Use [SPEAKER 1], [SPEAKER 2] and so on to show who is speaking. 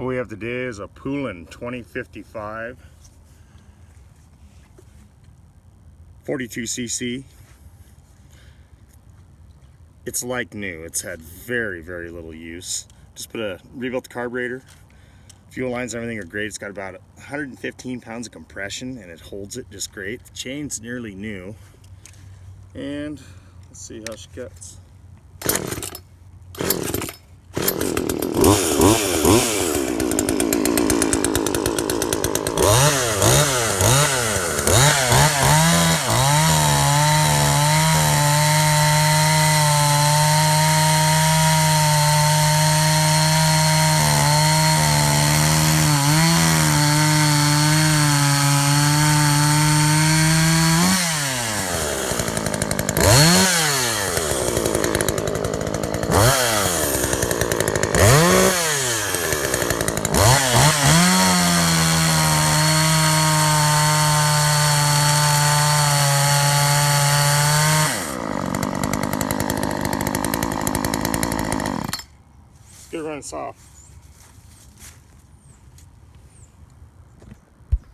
[SPEAKER 1] What we have today is a Poulan 2055 42cc. It's like new. It's had very little use. Just rebuilt the carburetor. Fuel lines, everything are great. It's got about 115 pounds of compression and it holds it just great. The chain's nearly new. And let's see how she cuts. Good run soft.